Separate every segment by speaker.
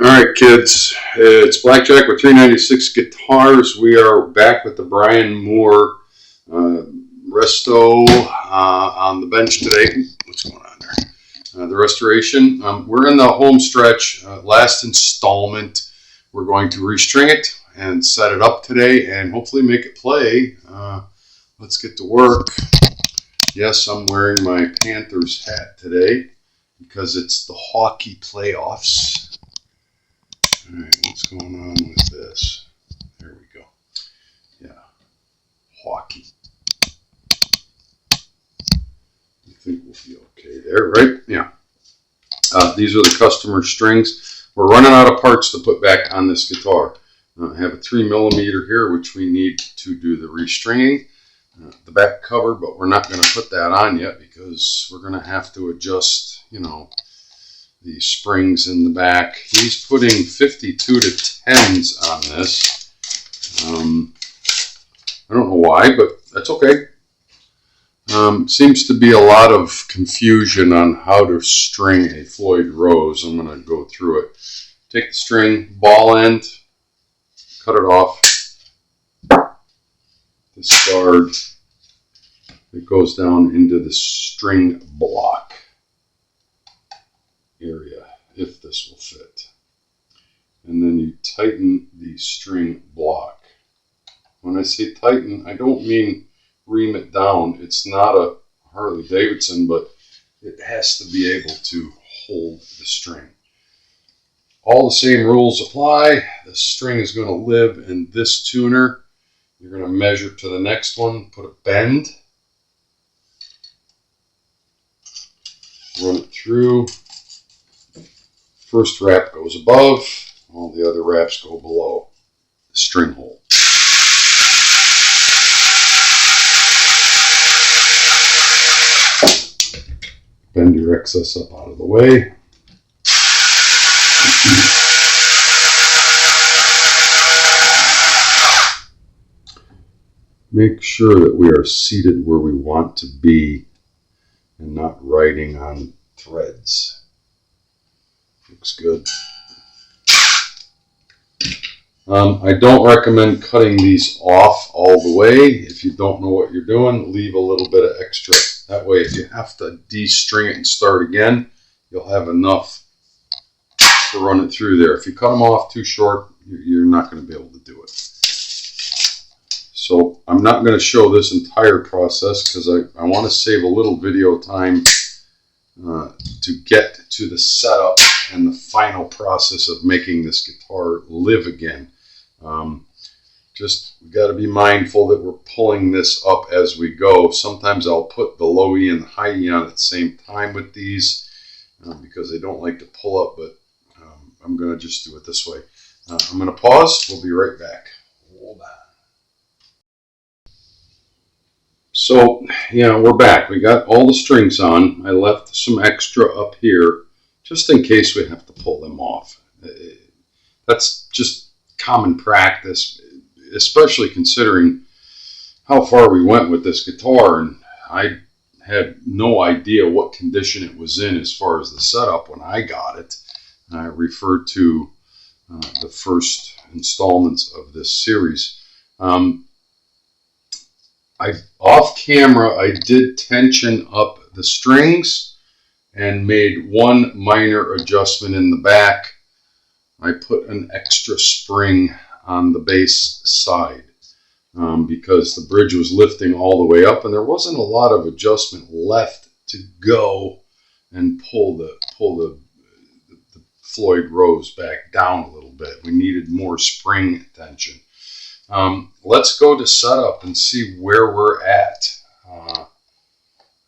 Speaker 1: All right, kids, it's Blackjack with 396 Guitars. We are back with the Brian Moore Resto on the bench today. What's going on there? The restoration. We're in the home stretch, last installment. We're going to restring it and set it up today and hopefully make it play. Let's get to work. Yes, I'm wearing my Panthers hat today because it's the hockey playoffs. All right, what's going on with this? There we go. Yeah, hockey. I think we'll be okay there, right? Yeah. These are the customer strings. We're running out of parts to put back on this guitar. I have a 3mm here, which we need to do the restringing. The back cover, but we're not going to put that on yet because we're going to have to adjust, the springs in the back. He's putting 52 to 10s on this. I don't know why, but that's okay. Seems to be a lot of confusion on how to string a Floyd Rose. I'm going to go through it. Take the string, ball end, cut it off. Discard. It goes down into the string block area, if this will fit. And then you tighten the string block. When I say tighten, I don't mean ream it down. It's not a Harley Davidson, but it has to be able to hold the string. All the same rules apply. The string is going to live in this tuner. You're going to measure to the next one, put a bend, run it through. First wrap goes above, all the other wraps go below the string hole. Bend your excess up out of the way. Make sure that we are seated where we want to be and not riding on threads. Looks good. I don't recommend cutting these off all the way. If you don't know what you're doing, leave a little bit of extra. That way, if you have to de-string it and start again, you'll have enough to run it through there. If you cut them off too short, you're not going to be able to do it. So I'm not going to show this entire process because I want to save a little video time to get to the setup and the final process of making this guitar live again. We got to be mindful that we're pulling this up as we go. Sometimes I'll put the low E and the high E on at the same time with these because they don't like to pull up, but I'm going to just do it this way. I'm going to pause. We'll be right back. Hold on. So, we're back. We got all the strings on. I left some extra up here just in case we have to pull them off. That's just common practice, especially considering how far we went with this guitar. And I had no idea what condition it was in as far as the setup when I got it. I referred to the first installments of this series. Off camera, I did tension up the strings and made one minor adjustment in the back. I put an extra spring on the bass side because the bridge was lifting all the way up and there wasn't a lot of adjustment left to go and pull the Floyd Rose back down a little bit. We needed more spring tension. Let's go to setup and see where we're at.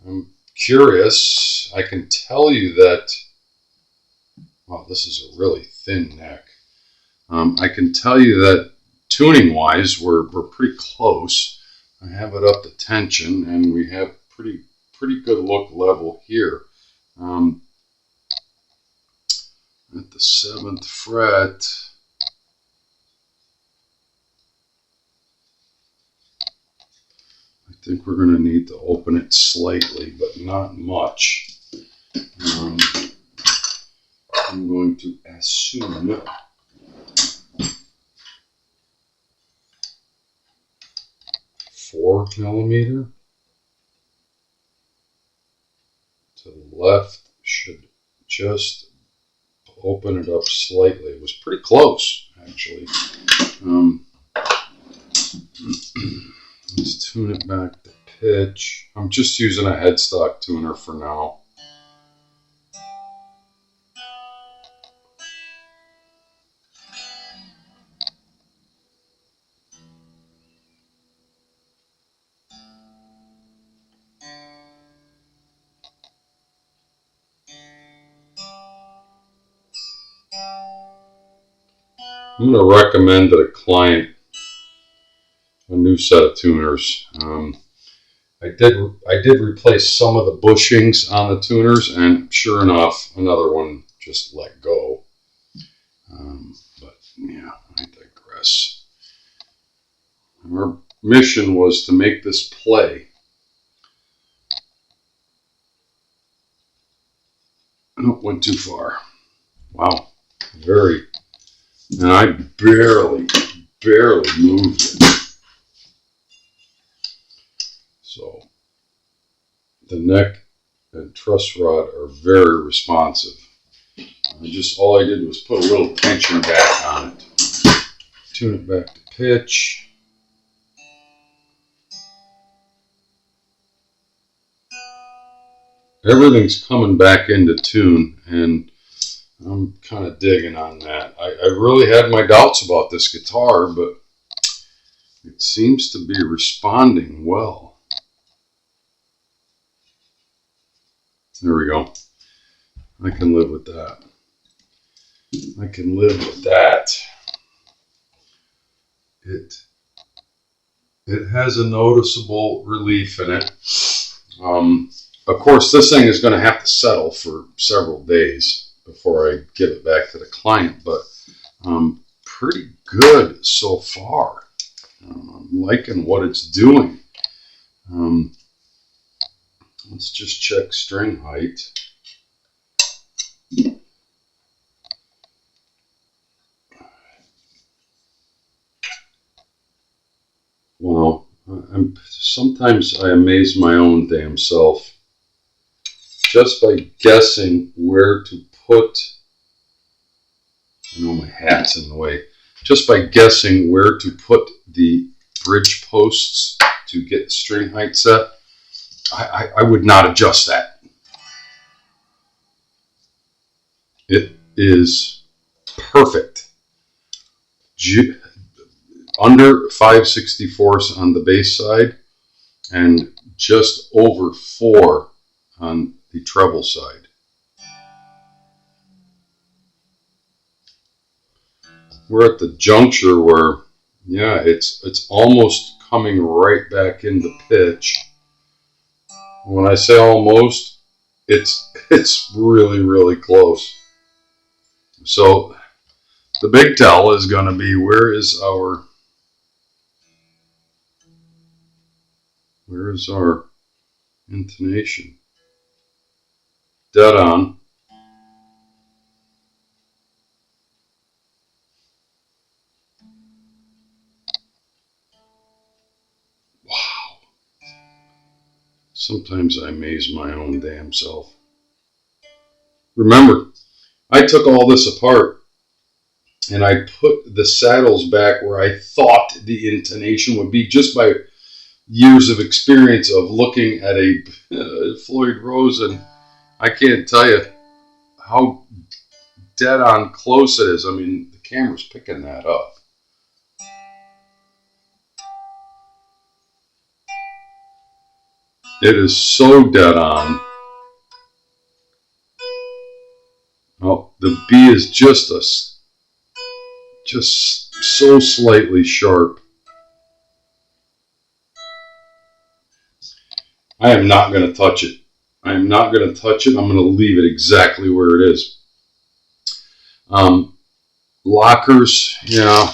Speaker 1: I'm curious. I can tell you that, wow, this is a really thin neck. I can tell you that tuning wise, we're pretty close. I have it up to tension and we have pretty good look level here. At the 7th fret, I think we're going to need to open it slightly, but not much. I'm going going to assume 4mm. To the left, should just open it up slightly. It was pretty close, actually. Let's tune it back to pitch. I'm just using a headstock tuner for now. I'm going to recommend to the client a new set of tuners. I did replace some of the bushings on the tuners, and sure enough, another one just let go. But yeah, I digress. Our mission was to make this play. Oh, went too far. Wow, very. And I barely moved it. So the neck and truss rod are very responsive. All I did was put a little tension back on it. Tune it back to pitch. Everything's coming back into tune, and I'm kind of digging on that. I really had my doubts about this guitar, but it seems to be responding well. There we go. I can live with that. I can live with that. It has a noticeable relief in it. Of course, this thing is going to have to settle for several days before I give it back to the client, but pretty good so far. I'm liking what it's doing. Let's just check string height. Wow, sometimes I amaze my own damn self just by guessing where to put. I know my hat's in the way. Just by guessing where to put the bridge posts to get the string height set, I would not adjust that. It is perfect. Under 5/64 on the bass side and just over 4 on the treble side. We're at the juncture where, yeah, it's almost coming right back into pitch. When I say almost, it's really, really close. So the big tell is going to be, where is our intonation? Dead on. Wow. Sometimes I amaze my own damn self. Remember, I took all this apart and I put the saddles back where I thought the intonation would be, just by years of experience of looking at a Floyd Rose, and I can't tell you how dead on close it is. I mean, the camera's picking that up. It is so dead on. Oh, the B is just so slightly sharp. I am not going to touch it. I am not going to touch it. I'm going to leave it exactly where it is. Lockers, yeah,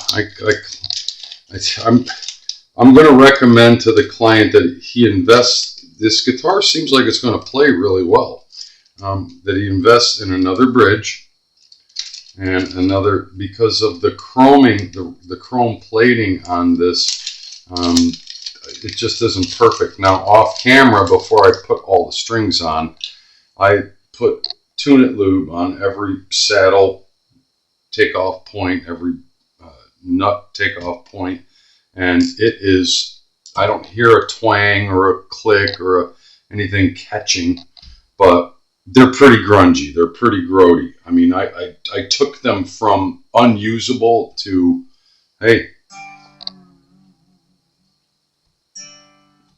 Speaker 1: I'm going to recommend to the client that he invests. This guitar seems like it's going to play really well. That he invests in another bridge, And another, because of the chroming, the chrome plating on this, it just isn't perfect. Now off camera, before I put all the strings on, I put Tune It lube on every saddle takeoff point, every nut takeoff point, and it is, I don't hear a twang or a click or anything catching, but they're pretty grungy. They're pretty grody. I mean, I took them from unusable to, hey,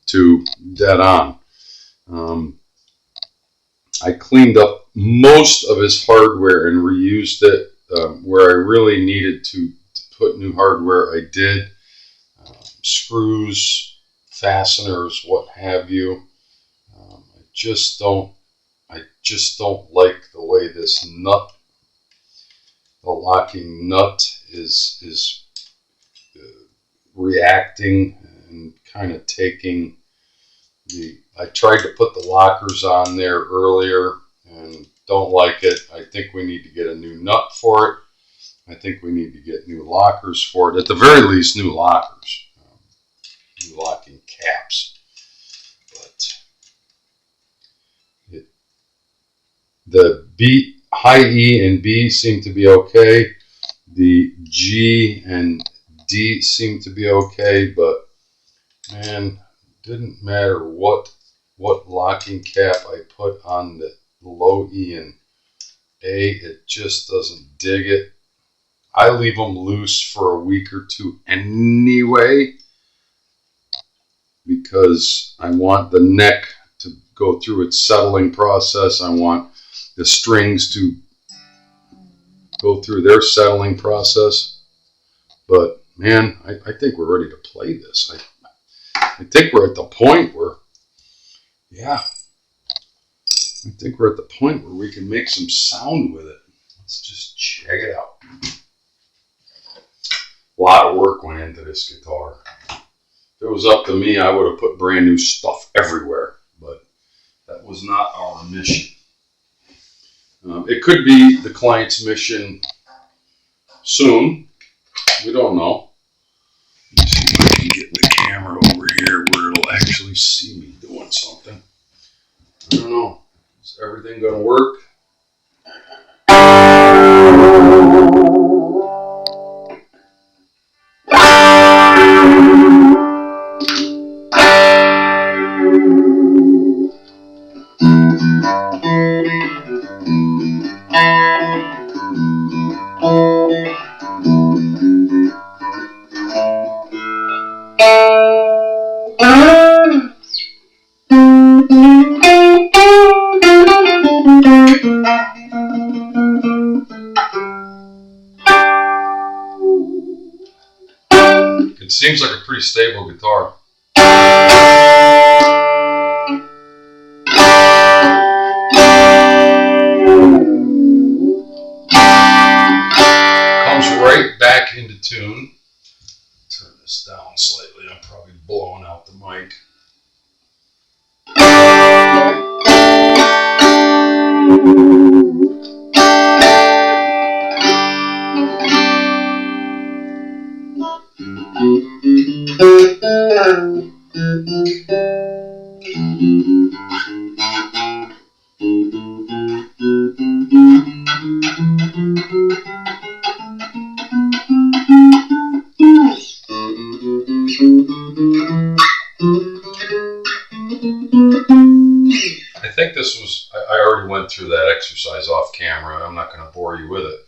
Speaker 1: to dead on. I cleaned up most of his hardware and reused it. Where I really needed to put new hardware, I did. Screws, fasteners, what have you. I just don't like the way this nut, the locking nut, is reacting and kind of taking the. I tried to put the lockers on there earlier and don't like it. I think we need to get a new nut for it. I think we need to get new lockers for it. At the very least, new lockers, new locking caps. But the B, high E and B seem to be okay. The G and D seem to be okay, but man, didn't matter what locking cap I put on the low E and A, it just doesn't dig it. I leave them loose for a week or two anyway, because I want the neck to go through its settling process. I want the strings to go through their settling process. But man, I think we're ready to play this. I think we're at the point where, yeah, I think we're at the point where we can make some sound with it. Let's just check it out. A lot of work went into this guitar. If it was up to me, I would have put brand new stuff everywhere, but that was not our mission. It could be the client's mission soon. We don't know. Let me see if I can get the camera over here where it'll actually see me doing something. I don't know. Is everything going to work? It seems like a pretty stable guitar. Comes right back into tune. Turn this down slightly. I'm probably blowing out the mic. I think this was, I already went through that exercise off camera. I'm not going to bore you with it.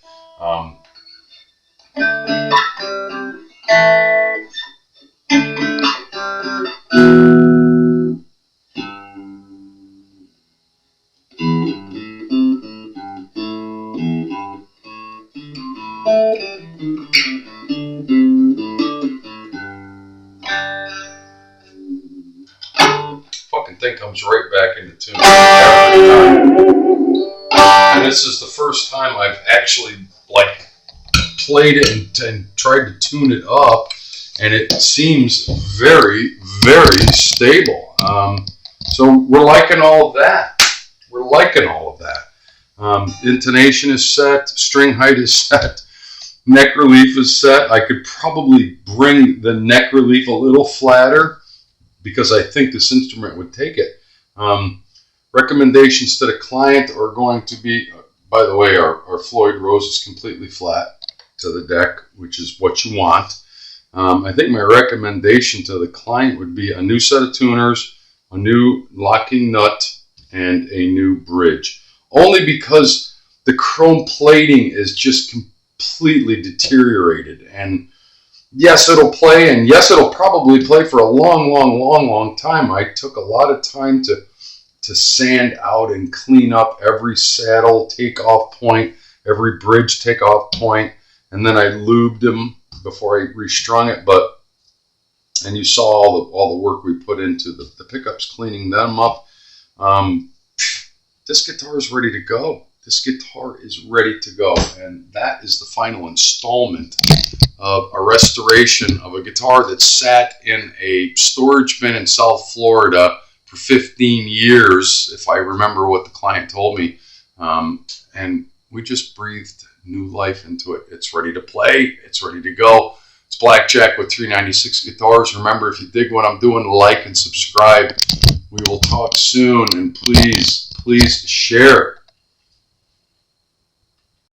Speaker 1: Fucking thing comes right back into tune every time. And this is the first time I've actually like played it and tried to tune it up, and it seems very, very stable. So we're liking all of that. We're liking all of that. Intonation is set, string height is set, neck relief is set. I could probably bring the neck relief a little flatter because I think this instrument would take it. Recommendations to the client are going to be, by the way, our Floyd Rose is completely flat to the deck, which is what you want. I think my recommendation to the client would be a new set of tuners, a new locking nut, and a new bridge. Only because the chrome plating is just completely deteriorated. And yes, it'll play, and yes, it'll probably play for a long time. I took a lot of time to sand out and clean up every saddle takeoff point, every bridge takeoff point, and then I lubed them before I restrung it. And you saw all the work we put into the pickups, cleaning them up. This guitar is ready to go. This guitar is ready to go, and that is the final installment of a restoration of a guitar that sat in a storage bin in South Florida for 15 years, if I remember what the client told me. And we just breathed new life into it. It's ready to play. It's ready to go. It's Blackjack with 396 Guitars. Remember, if you dig what I'm doing, like and subscribe. We will talk soon, and please share.